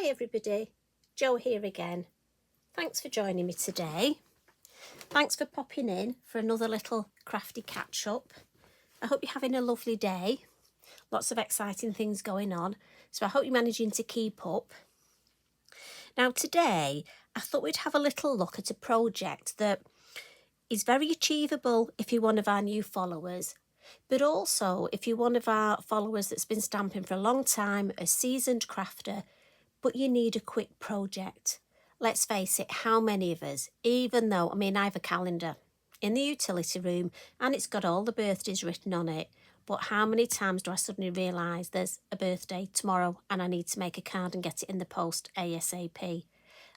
Hi everybody, Jo here again. Thanks for joining me today. Thanks for popping in for another little crafty catch up. I hope you're having a lovely day. Lots of exciting things going on, so I hope you're managing to keep up. Now today I thought we'd have a little look at a project that is very achievable if you're one of our new followers, but also if you're one of our followers that's been stamping for a long time, a seasoned crafter, but you need a quick project. Let's face it, how many of us, even though, I have a calendar in the utility room and it's got all the birthdays written on it, but how many times do I suddenly realise there's a birthday tomorrow and I need to make a card and get it in the post ASAP?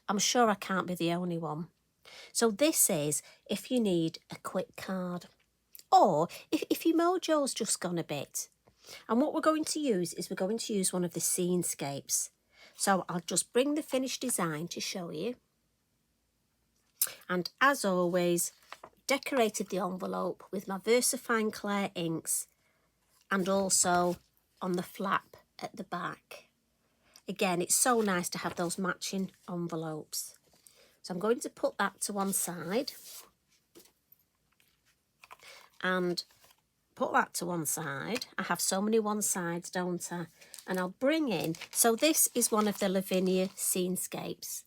I'm sure I can't be the only one. So this is if you need a quick card, or if your mojo's just gone a bit. And what we're going to use is we're going to use one of the scenescapes. So I'll just bring the finished design to show you. And as always, decorated the envelope with my VersaFine Clair inks and also on the flap at the back. Again, it's so nice to have those matching envelopes. So I'm going to put that to one side and put that to one side. I have so many one sides, don't I? And I'll bring in, so this is one of the Lavinia scenescapes.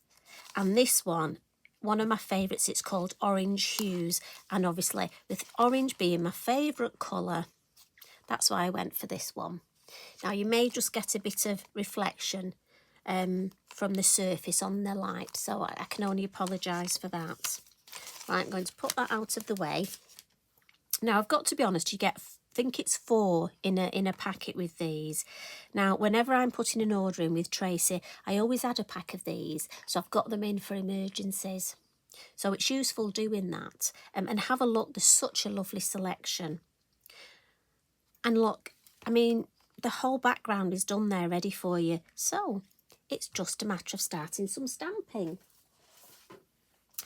And this one of my favourites, it's called Orange Hues. And obviously, with orange being my favourite colour, that's why I went for this one. Now, you may just get a bit of reflection from the surface on the light, so I can only apologise for that. Right, I'm going to put that out of the way. Now, I've got to be honest, you get, I think it's 4 in a packet with these. Now, whenever I'm putting an order in with Tracy, I always add a pack of these, so I've got them in for emergencies. So it's useful doing that. And have a look, there's such a lovely selection. And look, the whole background is done there, ready for you. So it's just a matter of starting some stamping.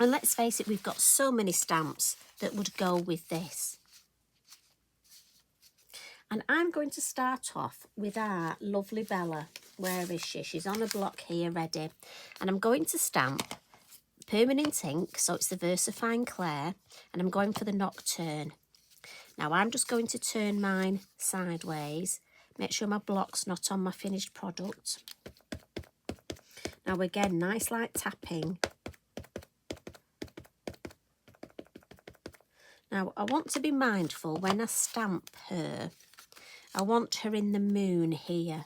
And let's face it, we've got so many stamps that would go with this. And I'm going to start off with our lovely Bella. Where is she? She's on a block here ready. And I'm going to stamp permanent ink, so it's the VersaFine Clair, and I'm going for the Nocturne. Now I'm just going to turn mine sideways, make sure my block's not on my finished product. Now again, nice light tapping. Now I want to be mindful when I stamp her. I want her in the moon here.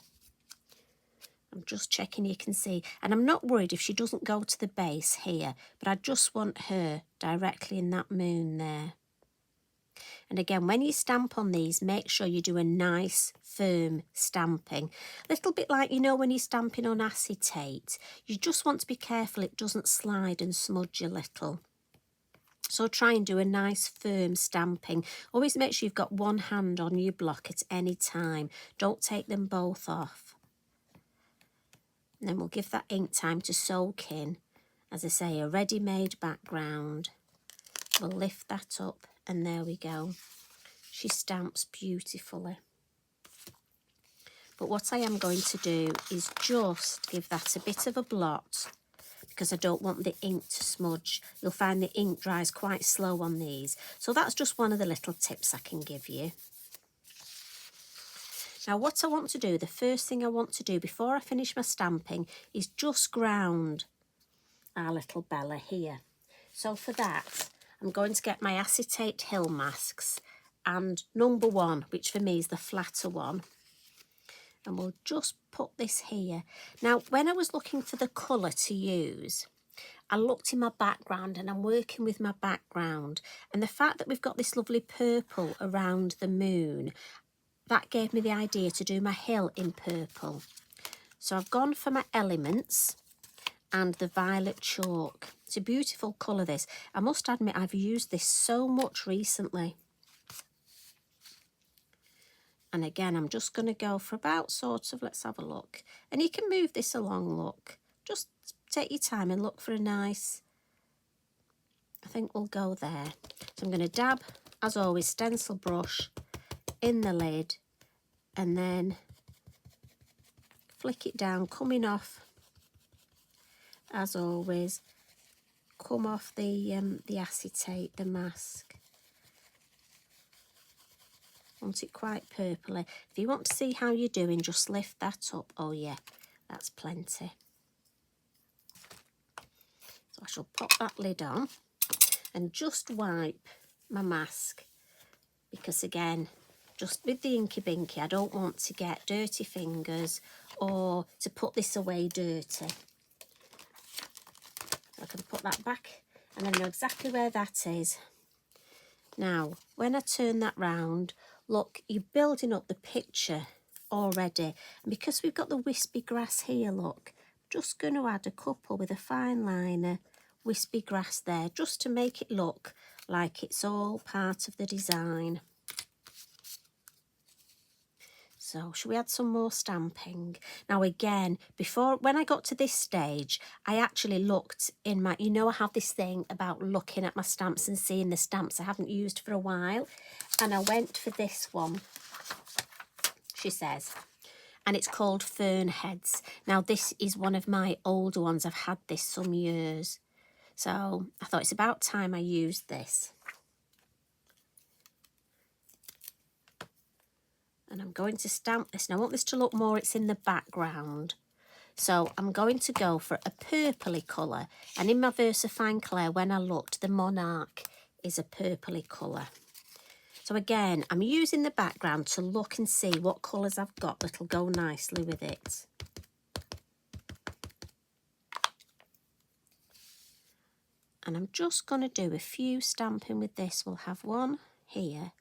I'm just checking you can see. And I'm not worried if she doesn't go to the base here, but I just want her directly in that moon there. And again, when you stamp on these, make sure you do a nice, firm stamping. A little bit like, when you're stamping on acetate. You just want to be careful it doesn't slide and smudge a little. So try and do a nice firm stamping. Always make sure you've got one hand on your block at any time. Don't take them both off. And then we'll give that ink time to soak in. As I say, a ready-made background. We'll lift that up and there we go. She stamps beautifully. But what I am going to do is just give that a bit of a blot, because I don't want the ink to smudge. You'll find the ink dries quite slow on these. So that's just one of the little tips I can give you. Now what I want to do, the first thing I want to do before I finish my stamping is just ground our little Bella here. So for that, I'm going to get my acetate hill masks and number 1, which for me is the flatter one. And we'll just put this here. Now, when I was looking for the colour to use, I looked in my background and I'm working with my background. And the fact that we've got this lovely purple around the moon, that gave me the idea to do my hill in purple. So I've gone for my elements and the violet chalk. It's a beautiful colour, this. I must admit, I've used this so much recently. And again, I'm just going to go for about let's have a look. And you can move this along, look. Just take your time and look for a nice, I think we'll go there. So I'm going to dab, as always, stencil brush in the lid and then flick it down, coming off as always, come off the acetate, the mask. Want it quite purpley. If you want to see how you're doing, just lift that up. Oh yeah, that's plenty. So I shall pop that lid on and just wipe my mask, because again, just with the Inky Binky, I don't want to get dirty fingers or to put this away dirty. So I can put that back and I know exactly where that is. Now, when I turn that round, look, you're building up the picture already. And because we've got the wispy grass here, look, just going to add a couple with a fine liner, wispy grass there, just to make it look like it's all part of the design. So, shall we add some more stamping? Now again, when I got to this stage, I actually looked in my, you know I have this thing about looking at my stamps and seeing the stamps I haven't used for a while. And I went for this one, she says. And it's called Fern Heads. Now this is one of my older ones. I've had this some years. So I thought it's about time I used this. And I'm going to stamp this. And I want this to look more, it's in the background. So I'm going to go for a purpley colour. And in my VersaFine Clay, when I looked, the Monarch is a purpley colour. So again, I'm using the background to look and see what colours I've got that'll go nicely with it. And I'm just going to do a few stamping with this. We'll have one here.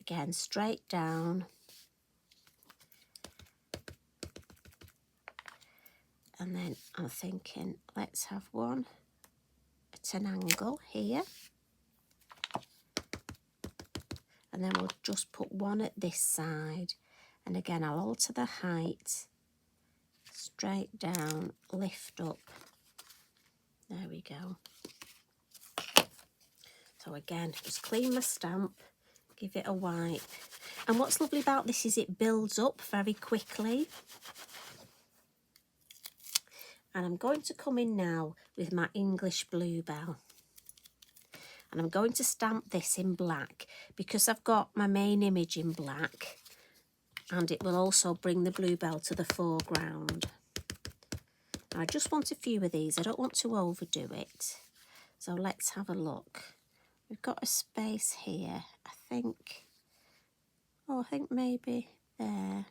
Again, straight down. And then I'm thinking, let's have one at an angle here. And then we'll just put one at this side. And again, I'll alter the height. Straight down, lift up. There we go. So again, just clean my stamp, give it a wipe. And what's lovely about this is it builds up very quickly. And I'm going to come in now with my English Bluebell. And I'm going to stamp this in black because I've got my main image in black. And it will also bring the Bluebell to the foreground. I just want a few of these. I don't want to overdo it. So let's have a look. We've got a space here. I think maybe there.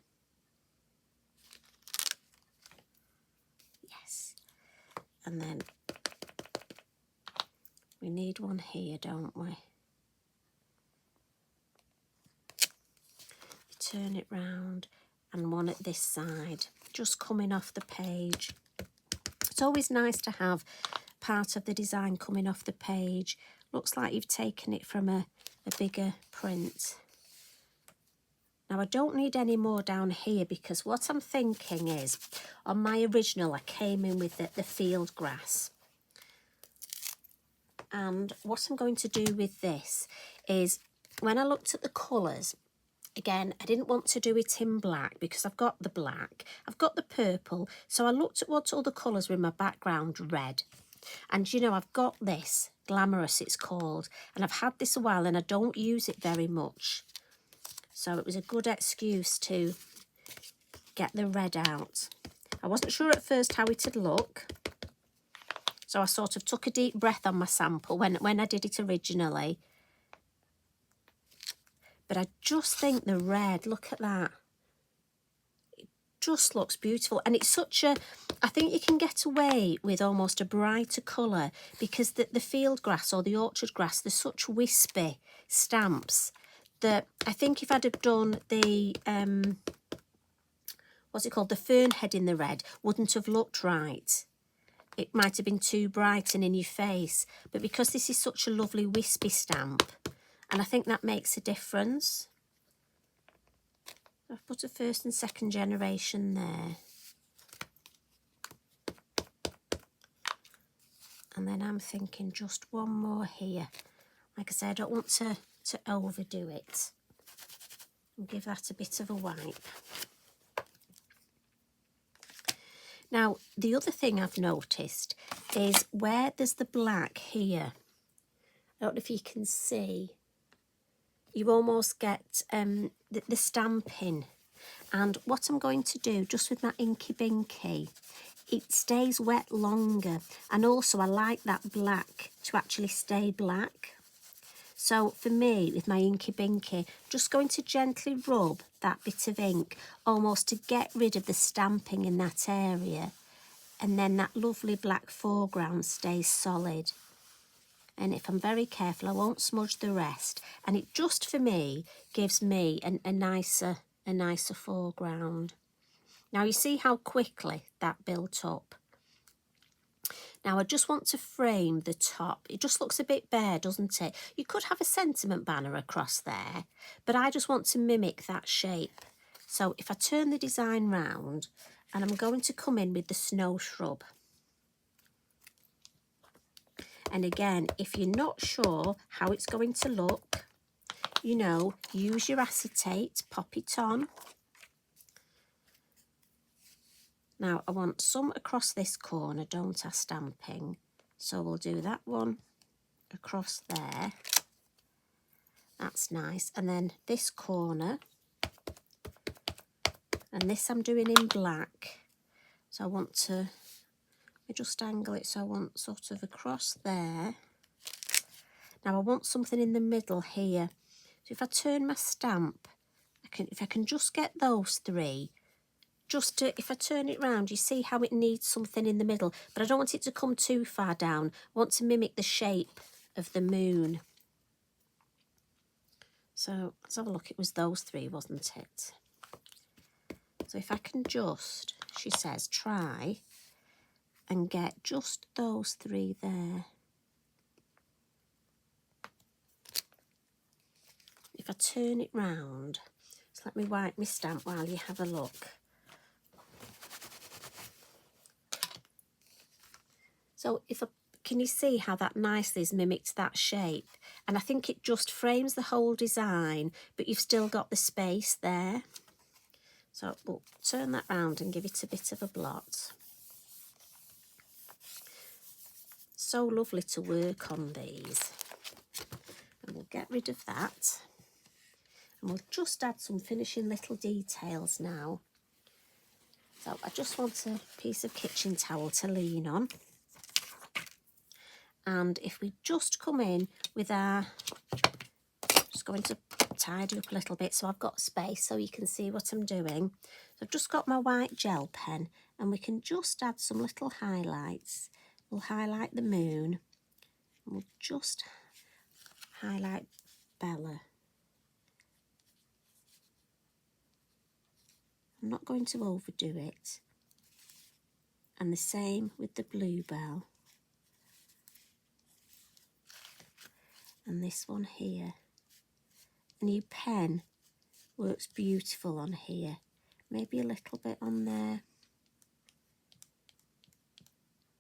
Yes. And then we need one here, don't we? Turn it round and one at this side, just coming off the page. It's always nice to have part of the design coming off the page. Looks like you've taken it from a bigger print. Now I don't need any more down here because what I'm thinking is, on my original I came in with the field grass. And what I'm going to do with this is, when I looked at the colours, again, I didn't want to do it in black because I've got the black, I've got the purple, so I looked at what all the colours were in my background red. And you know, I've got this, Glamorous it's called, and I've had this a while and I don't use it very much. So it was a good excuse to get the red out. I wasn't sure at first how it'd look, so I sort of took a deep breath on my sample when I did it originally. But I just think the red, look at that. It just looks beautiful. And it's such a, I think you can get away with almost a brighter colour because the field grass or the orchard grass, they're such wispy stamps that I think if I'd have done the, what's it called, the fern head in the red, wouldn't have looked right. It might have been too bright and in your face. But because this is such a lovely wispy stamp, and I think that makes a difference. I've put a first and second generation there. And then I'm thinking just one more here. Like I said, I don't want to overdo it. And give that a bit of a wipe. Now, the other thing I've noticed is where there's the black here. I don't know if you can see. You almost get the stamping. And what I'm going to do, just with my Inky Binky, it stays wet longer. And also I like that black to actually stay black. So for me, with my Inky Binky, just going to gently rub that bit of ink, almost to get rid of the stamping in that area. And then that lovely black foreground stays solid. And if I'm very careful, I won't smudge the rest. And it just, for me, gives me a nicer foreground. Now you see how quickly that built up. Now I just want to frame the top. It just looks a bit bare, doesn't it? You could have a sentiment banner across there, but I just want to mimic that shape. So if I turn the design round, and I'm going to come in with the snow shrub. And again, if you're not sure how it's going to look, you know, use your acetate, pop it on. Now, I want some across this corner, don't I, stamping? So we'll do that one across there. That's nice. And then this corner. And this I'm doing in black. So I want to, let me just angle it so I want sort of across there. Now, I want something in the middle here. So if I turn my stamp, if I can just get those three, if I turn it round, you see how it needs something in the middle, but I don't want it to come too far down. I want to mimic the shape of the moon. So let's have a look. It was those three, wasn't it? So if I can just, she says, try and get just those three there. If I turn it round, just let me wipe my stamp while you have a look. So can you see how that nicely has mimicked that shape? And I think it just frames the whole design, but you've still got the space there. So we'll turn that round and give it a bit of a blot. So lovely to work on these. And we'll get rid of that. And we'll just add some finishing little details now. So I just want a piece of kitchen towel to lean on. And if we just come in with our, just going to tidy up a little bit so I've got space so you can see what I'm doing. So I've just got my white gel pen and we can just add some little highlights. We'll highlight the moon. And we'll just highlight Bella. I'm not going to overdo it. And the same with the bluebell. And this one here. A new pen works beautiful on here. Maybe a little bit on there.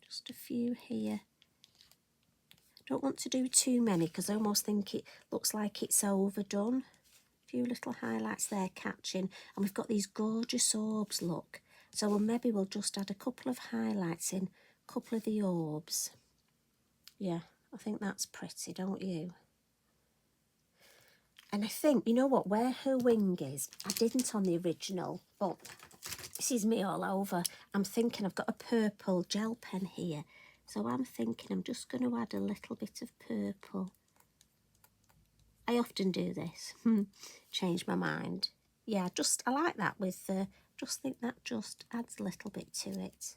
Just a few here. Don't want to do too many because I almost think it looks like it's overdone. A few little highlights there catching. And we've got these gorgeous orbs, look. So maybe we'll just add a couple of highlights in, a couple of the orbs. Yeah, I think that's pretty, don't you? And I think, you know what, where her wing is, I didn't on the original, but this is me all over. I'm thinking I've got a purple gel pen here. So I'm thinking I'm just going to add a little bit of purple. I often do this. Change my mind. Yeah, I like that with, just think that just adds a little bit to it.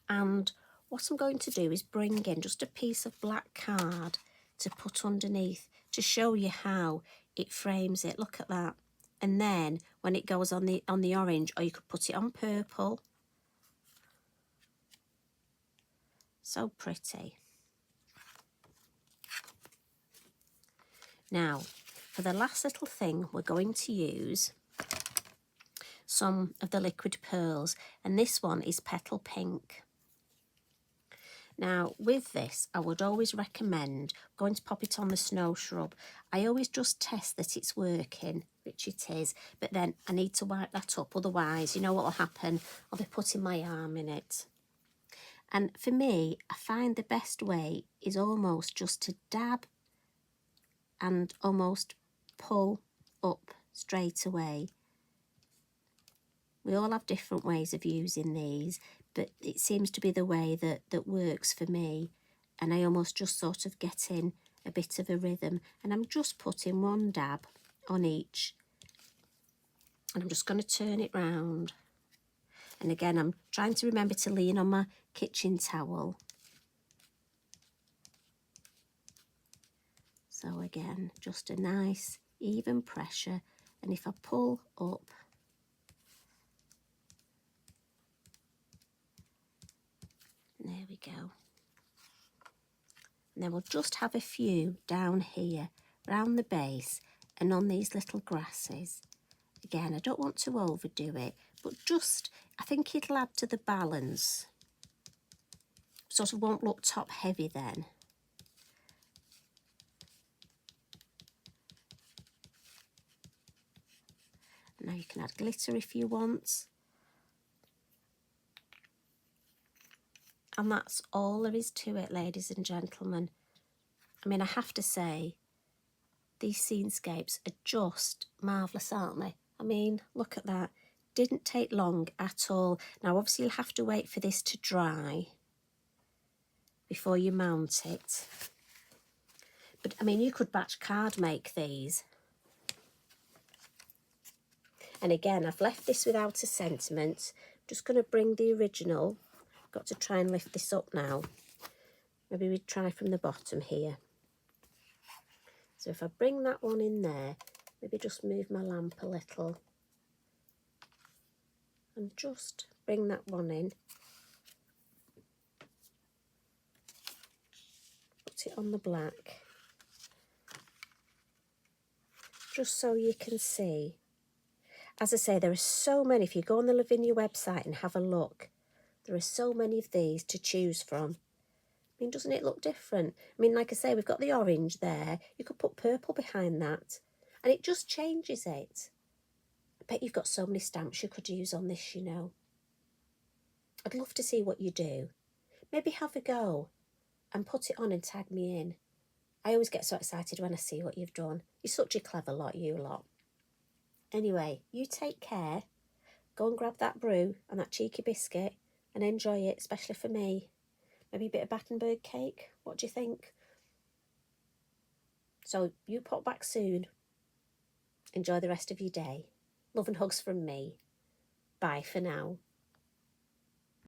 And what I'm going to do is bring in just a piece of black card to put underneath to show you how it frames it. Look at that. And then when it goes on the orange, or you could put it on purple. So pretty. Now, for the last little thing, we're going to use some of the liquid pearls. And this one is Petal Pink. Now with this, I would always recommend going to pop it on the snow shrub. I always just test that it's working, which it is, but then I need to wipe that up, otherwise you know what will happen, I'll be putting my arm in it. And for me, I find the best way is almost just to dab and almost pull up straight away. We all have different ways of using these, but it seems to be the way that works for me. And I almost just sort of get in a bit of a rhythm. And I'm just putting one dab on each. And I'm just going to turn it round. And again, I'm trying to remember to lean on my kitchen towel. So again, just a nice even pressure. And if I pull up, there we go. And then we'll just have a few down here, round the base and on these little grasses. Again, I don't want to overdo it, but just, I think it'll add to the balance. Sort of won't look top heavy then. Now you can add glitter if you want. And that's all there is to it, ladies and gentlemen. I mean, I have to say, these scenescapes are just marvellous, aren't they? I mean, look at that. Didn't take long at all. Now, obviously, you'll have to wait for this to dry before you mount it. But, I mean, you could batch card make these. And again, I've left this without a sentiment. I'm just going to bring the original. Got to try and lift this up now. Maybe we try from the bottom here. So if I bring that one in there, maybe just move my lamp a little. And just bring that one in. Put it on the black. Just so you can see. As I say, there are so many. If you go on the Lavinia website and have a look, there are so many of these to choose from. I mean, doesn't it look different? I mean, like I say, we've got the orange there. You could put purple behind that. And it just changes it. I bet you've got so many stamps you could use on this, you know. I'd love to see what you do. Maybe have a go and put it on and tag me in. I always get so excited when I see what you've done. You're such a clever lot, you lot. Anyway, you take care. Go and grab that brew and that cheeky biscuit and enjoy it, especially for me. Maybe a bit of Battenberg cake. What do you think? So you pop back soon. Enjoy the rest of your day. Love and hugs from me. Bye for now.